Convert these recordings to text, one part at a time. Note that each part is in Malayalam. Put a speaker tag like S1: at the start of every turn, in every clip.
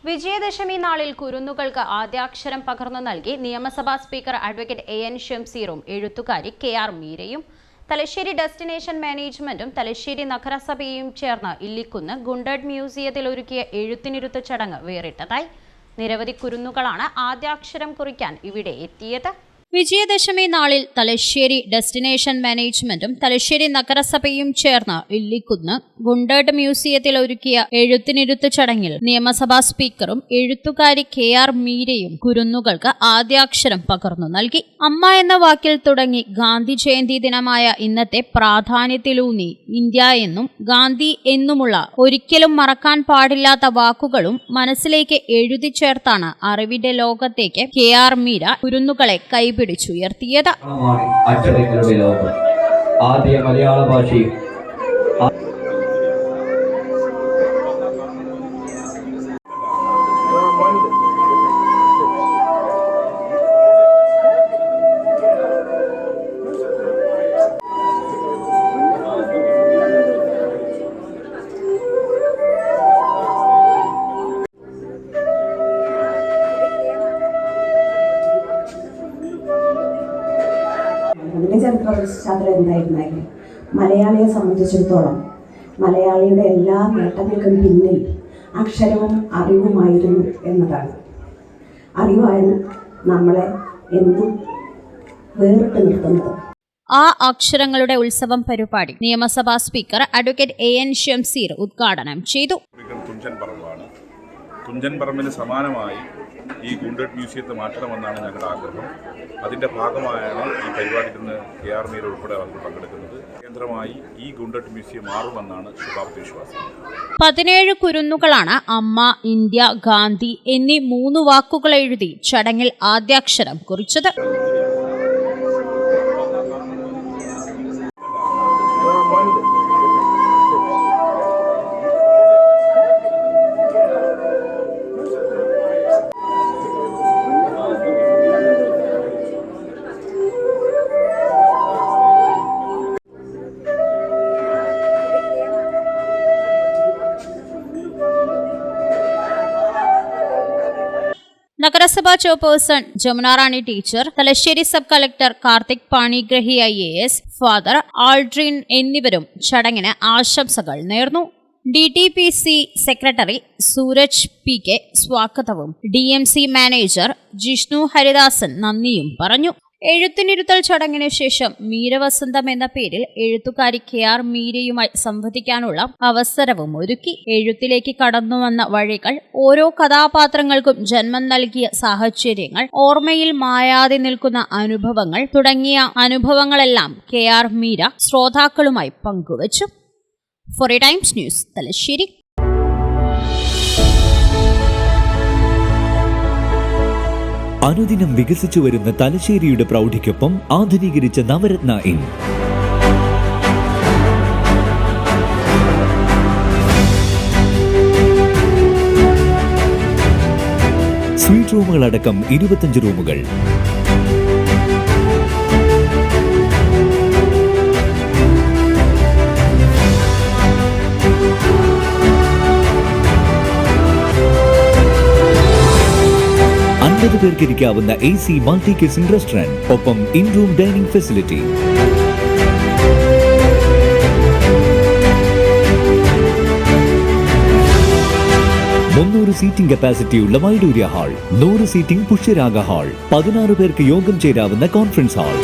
S1: വിജയദശമി നാളിൽ കുരുന്നുകൾക്ക് ആദ്യാക്ഷരം പകർന്നു നൽകി നിയമസഭാ സ്പീക്കർ അഡ്വക്കേറ്റ് AN ഷംസീറും എഴുത്തുകാരി KR മീരയും. തലശ്ശേരി ഡെസ്റ്റിനേഷൻ മാനേജ്മെന്റും തലശ്ശേരി നഗരസഭയും ചേർന്ന് ഇല്ലിക്കുന്ന് ഗുണ്ടഡ് മ്യൂസിയത്തിൽ ഒരുക്കിയ എഴുത്തിനിരുത്ത് ചടങ്ങ് വേറിട്ടതായി. നിരവധി കുരുന്നുകളാണ് ആദ്യാക്ഷരം കുറിക്കാൻ ഇവിടെ എത്തിയത്. വിജയദശമി നാളിൽ തലശ്ശേരി ഡെസ്റ്റിനേഷൻ മാനേജ്മെന്റും തലശ്ശേരി നഗരസഭയും ചേർന്ന് ഇല്ലിക്കുന്ന് ഗുണ്ടഡ് മ്യൂസിയത്തിൽ ഒരുക്കിയ എഴുത്തിനിരുത്ത് ചടങ്ങിൽ നിയമസഭാ സ്പീക്കറും എഴുത്തുകാരി KR മീരയും കുരുന്നുകൾക്ക് ആദ്യാക്ഷരം പകർന്നു നൽകി. അമ്മ എന്ന വാക്കിൽ തുടങ്ങി ഗാന്ധി ജയന്തി ദിനമായ ഇന്നത്തെ പ്രാധാന്യത്തിലൂന്നി ഇന്ത്യ എന്നും ഗാന്ധി എന്നുമുള്ള ഒരിക്കലും മറക്കാൻ പാടില്ലാത്ത വാക്കുകളും മനസ്സിലേക്ക് എഴുതി ചേർത്താണ് അറിവിന്റെ ലോകത്തേക്ക് KR മീര കുരുന്നുകളെ കൈപിടിച്ചുയർത്തിയത്.
S2: അക്ഷരങ്ങളുടെ ലോകം ആദ്യ മലയാള ഭാഷയും
S3: അതിൻ്റെ ചരിത്ര പശ്ചാത്തലം എന്തായിരുന്നാലും മലയാളിയെ സംബന്ധിച്ചിടത്തോളം മലയാളിയുടെ എല്ലാ നേട്ടങ്ങൾക്കും പിന്നിൽ അക്ഷരവും അറിവുമായിരുന്നു എന്നതാണ്. അറിവാണ് നമ്മളെ എന്നും വേറിട്ട് നിർത്തുന്നത്.
S1: ആ അക്ഷരങ്ങളുടെ ഉത്സവം പരിപാടി നിയമസഭാ സ്പീക്കർ അഡ്വക്കേറ്റ് AN ഷംസീർ ഉദ്ഘാടനം ചെയ്തു.
S4: തുഞ്ചൻ പറമ്പിന് സമാനമായി ഈ ഗുണ്ടഡ് മ്യൂസിയത്തെ മാറ്റണമെന്നാണ് ഞങ്ങളുടെ ആഗ്രഹം. അതിൻ്റെ ഭാഗമായാണ് ഈ പരിപാടിയിൽ നിന്ന് KR മീര ഉൾപ്പെടെ അവർ പങ്കെടുക്കുന്നത്. കേന്ദ്രമായി ഈ ഗുണ്ടഡ് മ്യൂസിയം മാറുമെന്നാണ് ശുഭാപ്തി വിശ്വാസം.
S1: 17 കുരുന്നുകളാണ് അമ്മ, ഇന്ത്യ, ഗാന്ധി എന്നീ 3 വാക്കുകൾ എഴുതി ചടങ്ങിൽ ആദ്യാക്ഷരം കുറിച്ചത്. നഗരസഭാ chairperson Jamuna Rani teacher, Thalassery sub collector Karthik Panigrahi IAS, father Aldrin എന്നിവരും ചടങ്ങിന് ആശംസകൾ നേർന്നു. DTPC സെക്രട്ടറി സൂരജ് PK സ്വാഗതവും DMC മാനേജർ ജിഷ്ണു ഹരിദാസൻ നന്ദിയും പറഞ്ഞു. എഴുത്തിനിരുത്തൽ ചടങ്ങിന് ശേഷം മീരവസന്തം എന്ന പേരിൽ എഴുത്തുകാരി KR മീരയുമായി സംവദിക്കാനുള്ള അവസരവും ഒരുക്കി. എഴുത്തിലേക്ക് കടന്നുവന്ന വഴികൾ, ഓരോ കഥാപാത്രങ്ങൾക്കും ജന്മം നൽകിയ സാഹചര്യങ്ങൾ, ഓർമ്മയിൽ മായാതെ നിൽക്കുന്ന അനുഭവങ്ങൾ തുടങ്ങിയ അനുഭവങ്ങളെല്ലാം KR മീര ശ്രോതാക്കളുമായി പങ്കുവച്ചു. Four times news, Thalassery.
S5: അനുദിനം വികസിച്ചു വരുന്ന തലശ്ശേരിയുടെ പ്രൗഢിക്കൊപ്പം ആധുനീകരിച്ച നവരത്ന ഇൻ. സ്വീറ്റ് റൂമുകളടക്കം 25 റൂമുകൾ. പേർക്ക് ഇരിക്കാവുന്ന AC മൾട്ടി കിച്ചൺ റെസ്റ്റോറന്റ്, ഒപ്പം in room dining facility. Seating കപ്പാസിറ്റിയുള്ള Vaidurya hall, 100 seating Pushyaraga hall, 16 പേർക്ക് യോഗം ചേരാവുന്ന കോൺഫറൻസ് ഹാൾ.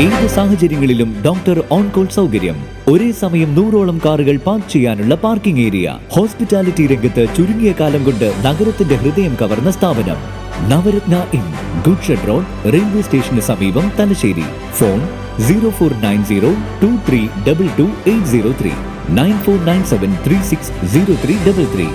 S5: ഏത് സാഹചര്യങ്ങളിലും ഡോക്ടർ ഓൺ കോൾ സൗകര്യം. ഒരേ സമയം 100ഓളം കാറുകൾ പാർക്ക് ചെയ്യാനുള്ള പാർക്കിംഗ് ഏരിയ. ഹോസ്പിറ്റാലിറ്റി രംഗത്ത് ചുരുങ്ങിയ കാലം കൊണ്ട് നഗരത്തിന്റെ ഹൃദയം കവർന്ന സ്ഥാപനം Navaratna inn, goodshed road, railway സ്റ്റേഷന് സമീപം, തലശ്ശേരി. ഫോൺ 049023228803 9497360333.